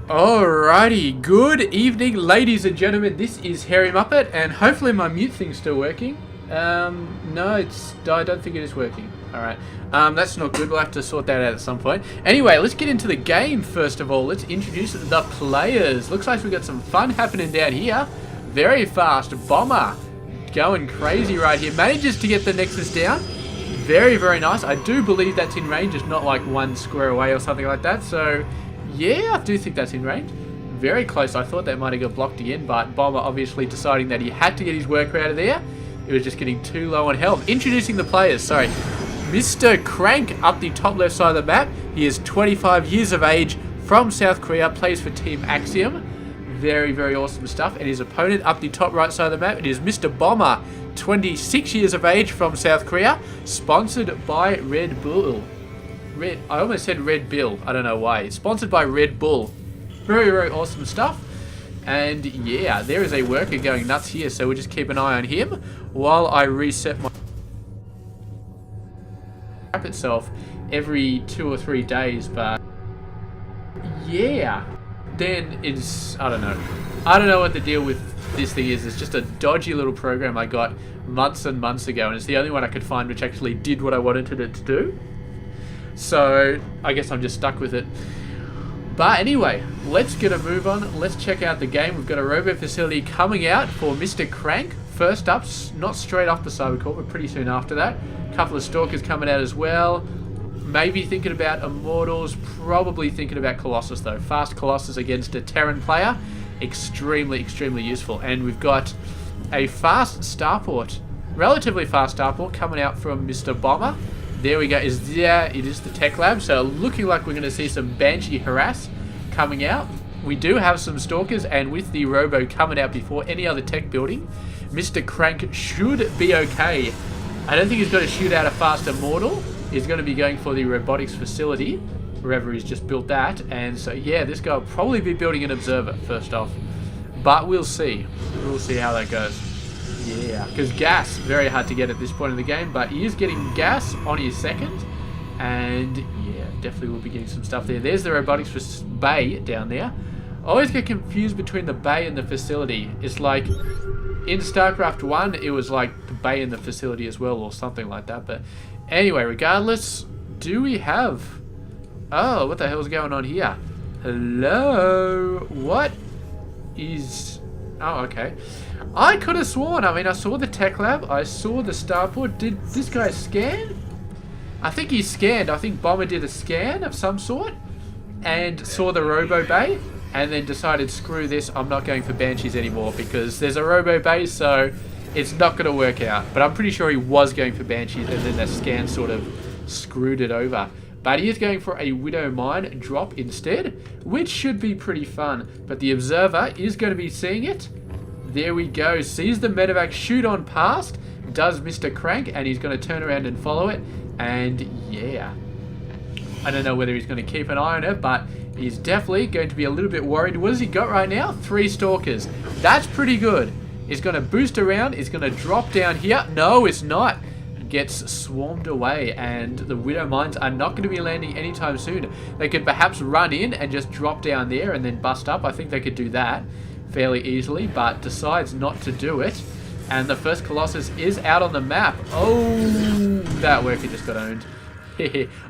Alrighty, good evening ladies and gentlemen, this is Harry Muppet and hopefully my mute thing's still working. No, I don't think it is working. Alright, that's not good, we'll have to sort that out at some point. Anyway, let's get into the game first of all. Let's introduce the players. Looks like we've got some fun happening down here. Very fast, Bomber going crazy right here. Manages to get the Nexus down. Very, very nice. I do believe that's in range, it's not like one square away or something like that, so yeah, I do think that's in range. Very close. I thought that might have got blocked again, but Bomber obviously deciding that he had to get his worker out of there. He was just getting too low on health. Introducing the players, sorry. Mr. Crank up the top left side of the map. He is 25 years of age, from South Korea, plays for Team Axiom. Very, very awesome stuff. And his opponent up the top right side of the map, it is Mr. Bomber, 26 years of age, from South Korea, sponsored by Red Bull. I almost said Red Bill. I don't know why. It's sponsored by Red Bull. Very, very awesome stuff. And yeah, there is a worker going nuts here, so we'll just keep an eye on him while I reset my app itself every 2 or 3 days. But yeah, then it's, I don't know what the deal with this thing is. It's just a dodgy little program I got months and months ago, and it's the only one I could find which actually did what I wanted it to do. So I guess I'm just stuck with it. But anyway, let's get a move on. Let's check out the game. We've got a robo facility coming out for Mr. Crank. First up, not straight off the Cybercore, but pretty soon after that. A couple of Stalkers coming out as well. Maybe thinking about Immortals. Probably thinking about Colossus though. Fast Colossus against a Terran player. Extremely, extremely useful. And we've got a fast Starport. Relatively fast Starport coming out from Mr. Bomber. There we go. It is the Tech Lab. So looking like we're going to see some Banshee Harass coming out. We do have some Stalkers, and with the Robo coming out before any other tech building, Mr. Crank should be okay. I don't think he's going to shoot out a fast Immortal. He's going to be going for the robotics facility, wherever he's just built that. And so yeah, this guy will probably be building an Observer first off. But we'll see. We'll see how that goes. Yeah, because gas, very hard to get at this point in the game, but he is getting gas on his second, and yeah, definitely will be getting some stuff there. There's the robotics for bay down there. I always get confused between the bay and the facility. It's like, in StarCraft 1, it was like the bay and the facility as well, or something like that, but anyway, regardless, do we have... Oh, what the hell is going on here? Hello? What is... Oh, okay. I could have sworn, I mean, I saw the Tech Lab, I saw the Starport. Did this guy scan? I think he scanned. I think Bomber did a scan of some sort and saw the Robo Bay and then decided, screw this, I'm not going for Banshees anymore because there's a Robo Bay, so it's not going to work out. But I'm pretty sure he was going for Banshees, and then that scan sort of screwed it over. But he is going for a Widow Mine drop instead, which should be pretty fun. But the Observer is going to be seeing it. There we go. Sees the medevac shoot on past. Does Mr. Crank, and he's going to turn around and follow it. And yeah, I don't know whether he's going to keep an eye on it, but he's definitely going to be a little bit worried. What has he got right now? 3 Stalkers. That's pretty good. He's going to boost around. He's going to drop down here. No, it's not. Gets swarmed away, and the Widow Mines are not going to be landing anytime soon. They could perhaps run in and just drop down there and then bust up. I think they could do that fairly easily, but decides not to do it. And the first Colossus is out on the map. Oh, that worker just got owned.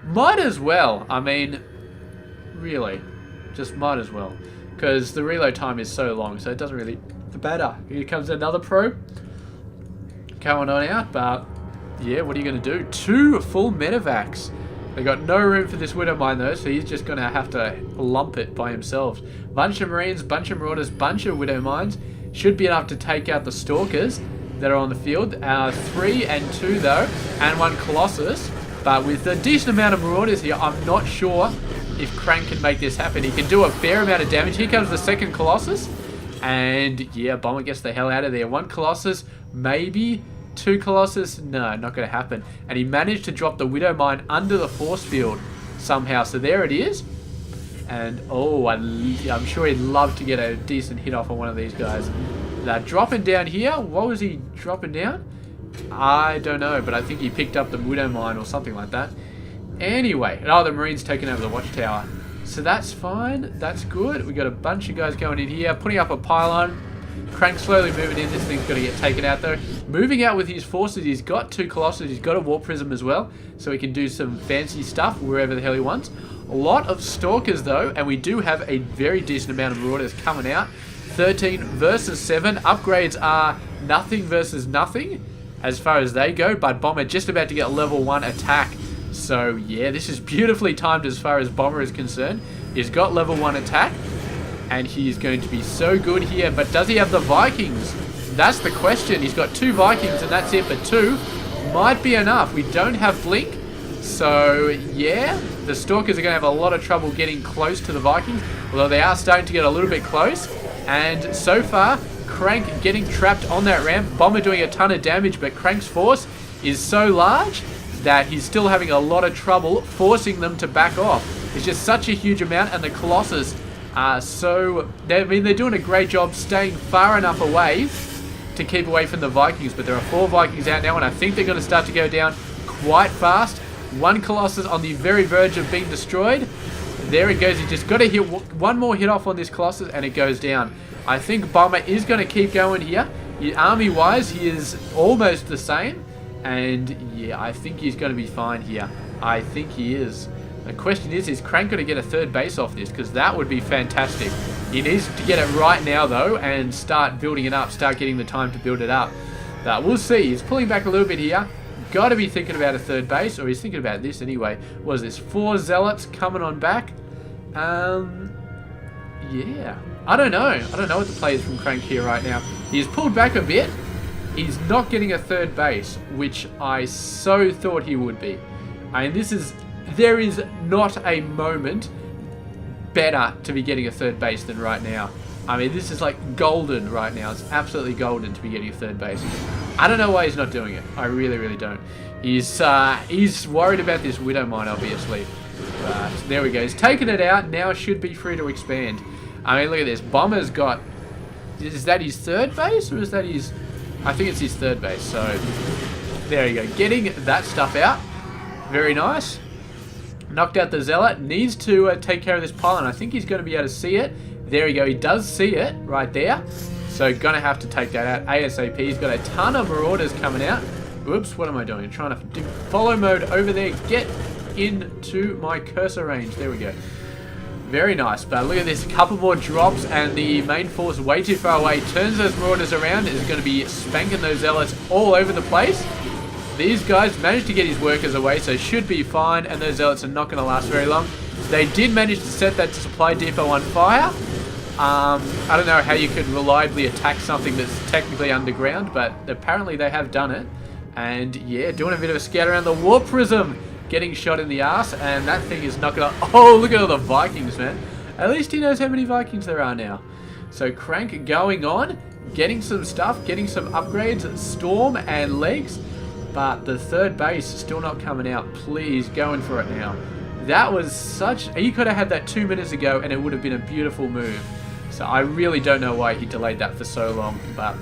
Might as well. I mean, really, just might as well, because the reload time is so long, so it doesn't really matter. Here comes another probe coming on out, but yeah, what are you going to do? 2 full medevacs. They got no room for this Widow Mine though, so he's just going to have to lump it by himself. Bunch of Marines, bunch of Marauders, bunch of Widow Mines. Should be enough to take out the Stalkers that are on the field. 3 and 2 though, and 1 Colossus. But with a decent amount of Marauders here, I'm not sure if Crank can make this happen. He can do a fair amount of damage. Here comes the second Colossus. And yeah, Bomber gets the hell out of there. 1 Colossus, maybe 2 Colossus. No, not going to happen. And he managed to drop the Widow Mine under the force field somehow. So there it is. And oh, I'm sure he'd love to get a decent hit off on one of these guys. Now, dropping down here. What was he dropping down? I don't know, but I think he picked up the Widow Mine or something like that. Anyway, oh, the Marine's taking over the watchtower. So that's fine. That's good. We got a bunch of guys going in here, putting up a pylon. Crank slowly moving in. This thing's going to get taken out though. Moving out with his forces. He's got 2 Colossus. He's got a Warp Prism as well, so he can do some fancy stuff wherever the hell he wants. A lot of Stalkers though, and we do have a very decent amount of Marauders coming out. 13 versus 7. Upgrades are nothing versus nothing as far as they go, but Bomber just about to get level 1 attack. So yeah, this is beautifully timed as far as Bomber is concerned. He's got level 1 attack, and he's going to be so good here. But does he have the Vikings? That's the question. He's got 2 Vikings, and that's it. But 2 might be enough. We don't have Blink, so yeah, the Stalkers are going to have a lot of trouble getting close to the Vikings, although they are starting to get a little bit close. And so far, Crank getting trapped on that ramp. Bomber doing a ton of damage, but Crank's force is so large that he's still having a lot of trouble forcing them to back off. It's just such a huge amount, and the Colossus are so... they're doing a great job staying far enough away to keep away from the Vikings, but there are 4 Vikings out now, and I think they're going to start to go down quite fast. 1 Colossus on the very verge of being destroyed. There it goes. He just got to hit one more hit off on this Colossus, and it goes down. I think Bomber is going to keep going here. Army-wise, he is almost the same. And yeah, I think he's going to be fine here. I think he is. The question is Crank going to get a 3rd base off this? Because that would be fantastic. He needs to get it right now, though, and start building it up. Start getting the time to build it up. But we'll see. He's pulling back a little bit here. Got to be thinking about a 3rd base, or he's thinking about this anyway. Was this 4 Zealots coming on back? Yeah. I don't know. I don't know what the play is from Crank here right now. He's pulled back a bit. He's not getting a 3rd base, which I so thought he would be. I mean, there is not a moment better to be getting a 3rd base than right now. I mean, this is like golden right now. It's absolutely golden to be getting a 3rd base. I don't know why he's not doing it. I really, really don't. He's worried about this Widow Mine, obviously. But there we go. He's taken it out. Now should be free to expand. I mean, look at this. Bomber's got... is that his 3rd base, or is that his... I think it's his 3rd base, so there you go. Getting that stuff out. Very nice. Knocked out the Zealot. Needs to take care of this pylon. I think he's going to be able to see it. There you go. He does see it right there. So going to have to take that out ASAP. He's got a ton of Marauders coming out. Oops, what am I doing? I'm trying to do follow mode over there. Get into my cursor range. There we go. Very nice, but look at this, a couple more drops and the main force way too far away. Turns those Marauders around, is going to be spanking those Zealots all over the place. These guys managed to get his workers away, so should be fine, and those Zealots are not going to last very long. They did manage to set that supply depot on fire. I don't know how you could reliably attack something that's technically underground, but apparently they have done it. And yeah, doing a bit of a scout around the Warp Prism. Getting shot in the ass, and that thing is not gonna... oh, look at all the Vikings, man. At least he knows how many Vikings there are now. So Crank going on, getting some stuff, getting some upgrades, Storm and Legs, but the 3rd base is still not coming out. Please, going for it now. That was such... he could have had that 2 minutes ago, and it would have been a beautiful move. So I really don't know why he delayed that for so long, but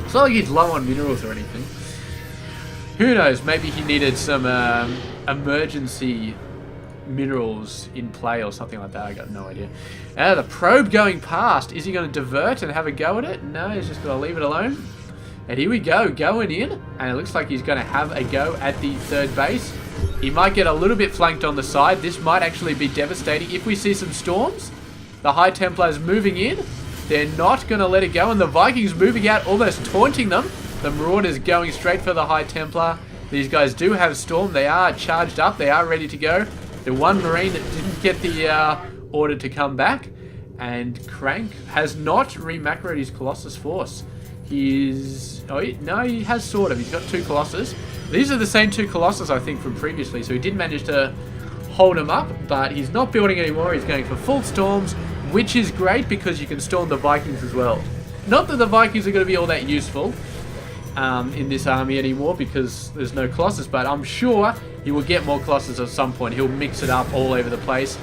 it's not like he's low on minerals or anything. Who knows, maybe he needed some emergency minerals in play or something like that. I got no idea. The probe going past. Is he going to divert and have a go at it? No, he's just going to leave it alone. And here we go, going in. And it looks like he's going to have a go at the 3rd base. He might get a little bit flanked on the side. This might actually be devastating. If we see some storms, the High Templars moving in. They're not going to let it go. And the Vikings moving out, almost taunting them. The Marauders going straight for the High Templar. These guys do have Storm. They are charged up. They are ready to go. The one Marine that didn't get the order to come back. And Crank has not remacroed his Colossus force. He's... oh, no, he has sort of. He's got 2 Colossus. These are the same 2 Colossus, I think, from previously. So he did manage to hold them up. But he's not building anymore. He's going for full Storms, which is great because you can storm the Vikings as well. Not that the Vikings are going to be all that useful in this army anymore because there's no Colossus, but I'm sure he will get more Colossus at some point. He'll mix it up all over the place.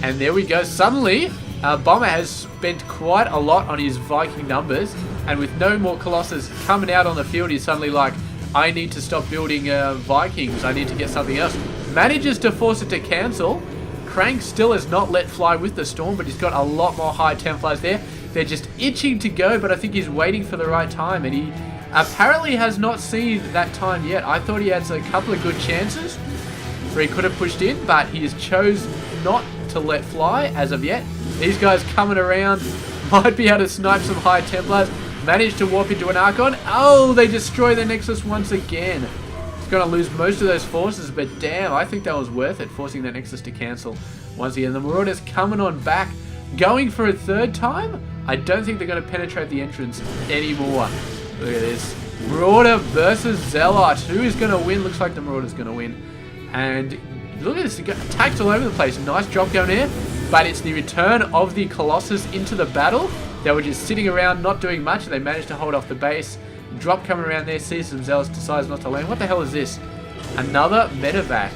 And there we go. Suddenly, Bomber has spent quite a lot on his Viking numbers, and with no more Colossus coming out on the field, he's suddenly like, I need to stop building Vikings. I need to get something else. Manages to force it to cancel. CranK still has not let fly with the Storm, but he's got a lot more high Templars there. They're just itching to go, but I think he's waiting for the right time, and he apparently has not seen that time yet. I thought he had a couple of good chances where he could have pushed in, but he has chose not to let fly as of yet. These guys coming around might be able to snipe some high Templars. Managed to warp into an Archon. Oh, they destroy the Nexus once again. It's going to lose most of those forces, but damn, I think that was worth it, forcing that Nexus to cancel once again. The Marauders coming on back, going for a third time. I don't think they're going to penetrate the entrance anymore. Look at this. Marauder versus Zealot. Who is going to win? Looks like the Marauder's going to win. And look at this. Attacks all over the place. Nice job going there. But it's the return of the Colossus into the battle. They were just sitting around, not doing much. They managed to hold off the base. Drop coming around there. Sees some Zealots. Decides not to land. What the hell is this? Another medevac.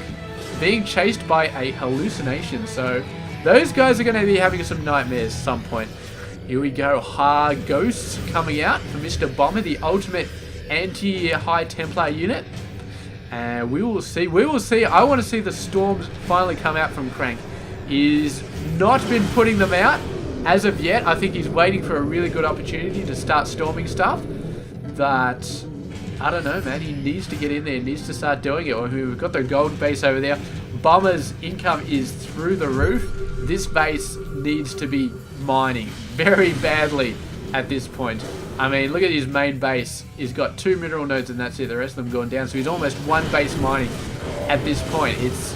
Being chased by a hallucination. So those guys are going to be having some nightmares at some point. Here we go. Ghosts coming out from Mr. Bomber, the ultimate anti-high Templar unit. And we will see. We will see. I want to see the Storms finally come out from CranK. He's not been putting them out as of yet. I think he's waiting for a really good opportunity to start storming stuff. But I don't know, man. He needs to get in there. He needs to start doing it. We've got the gold base over there. Bomber's income is through the roof. This base needs to be mining very badly at this point. I mean, look at his main base. He's got 2 mineral nodes and that's it. The rest of them gone down. So he's almost 1 base mining at this point. It's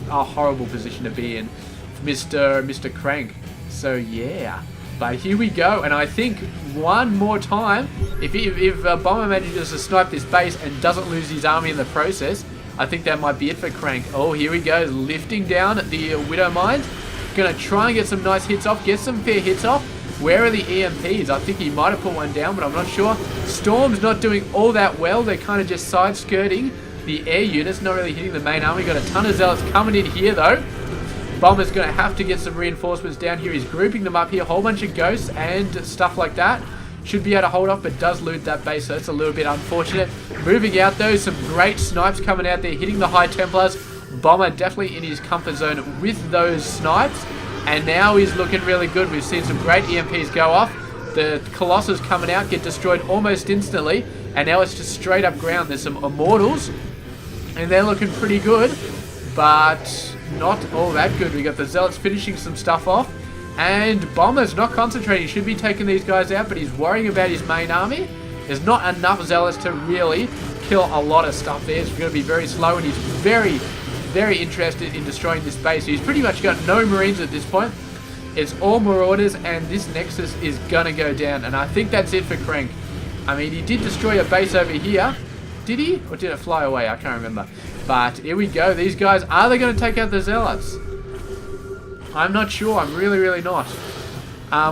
a horrible position to be in, Mr. CranK. So yeah, but here we go. And I think one more time, if Bomber manages to snipe this base and doesn't lose his army in the process, I think that might be it for CranK. Oh, here we go, lifting down the Widow Mines. Gonna try and get some nice hits off, get some fair hits off. Where are the EMPs? I think he might have put one down, but I'm not sure. Storm's not doing all that well. They're kind of just side skirting the air units, not really hitting the main army. Got a ton of Zealots coming in here though. Bomber's going to have to get some reinforcements down here. He's grouping them up here. A whole bunch of ghosts and stuff like that. Should be able to hold off, but does loot that base, so it's a little bit unfortunate. Moving out though, some great snipes coming out there, hitting the high Templars. Bomber definitely in his comfort zone with those snipes. And now he's looking really good. We've seen some great EMPs go off. The Colossus coming out, get destroyed almost instantly. And now it's just straight up ground. There's some Immortals. And they're looking pretty good. But not all that good. We got the Zealots finishing some stuff off. And Bomber's not concentrating. He should be taking these guys out, but he's worrying about his main army. There's not enough Zealots to really kill a lot of stuff there. It's going to be very slow, and he's very interested in destroying this base. He's pretty much got no Marines at this point. It's all Marauders, and this Nexus is going to go down. And I think that's it for CranK. I mean, he did destroy a base over here. Did he? Or did it fly away? I can't remember. But here we go. These guys, are they going to take out the Zealots? I'm not sure. I'm really not.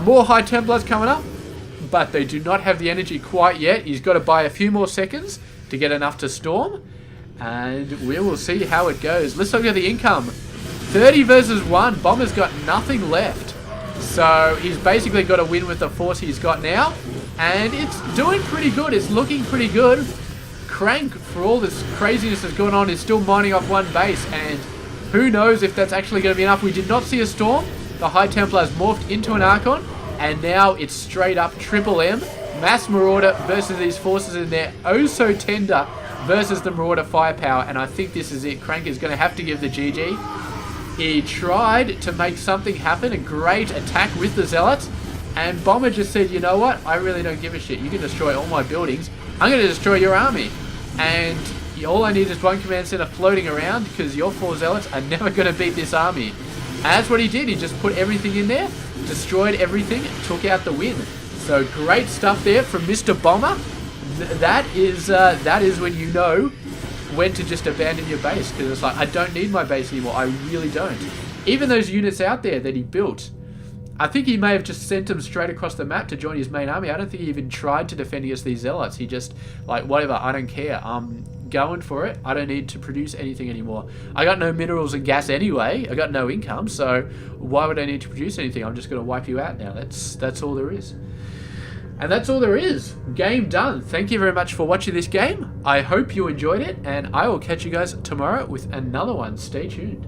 More High Templars coming up, but they do not have the energy quite yet. He's got to buy a few more seconds to get enough to storm. And we will see how it goes. Let's look at the income. 30 versus 1. Bomber's got nothing left. So he's basically got to win with the force he's got now. And it's doing pretty good. It's looking pretty good. CranK, for all this craziness that's going on, is still mining off one base. And who knows if that's actually going to be enough. We did not see a storm. The High Templars morphed into an Archon. And now it's straight up Triple M. Mass Marauder versus these forces in there. Oh so tender versus the Marauder firepower. And I think this is it. CranK is going to have to give the GG. He tried to make something happen. A great attack with the Zealots. And Bomber just said, you know what? I really don't give a shit. You can destroy all my buildings. I'm going to destroy your army. And all I need is one command center floating around, because your 4 Zealots are never going to beat this army. And that's what he did. He just put everything in there, destroyed everything, took out the win. So great stuff there from Mr. Bomber. That is when you know when to just abandon your base, because it's like, I don't need my base anymore. I really don't. Even those units out there that he built, I think he may have just sent them straight across the map to join his main army. I don't think he even tried to defend against these Zealots. He just, like, whatever, I don't care. I'm going for it. I don't need to produce anything anymore. I got no minerals and gas anyway. I got no income, so why would I need to produce anything? I'm just going to wipe you out now. That's all there is. And that's all there is. Game done. Thank you very much for watching this game. I hope you enjoyed it, and I will catch you guys tomorrow with another one. Stay tuned.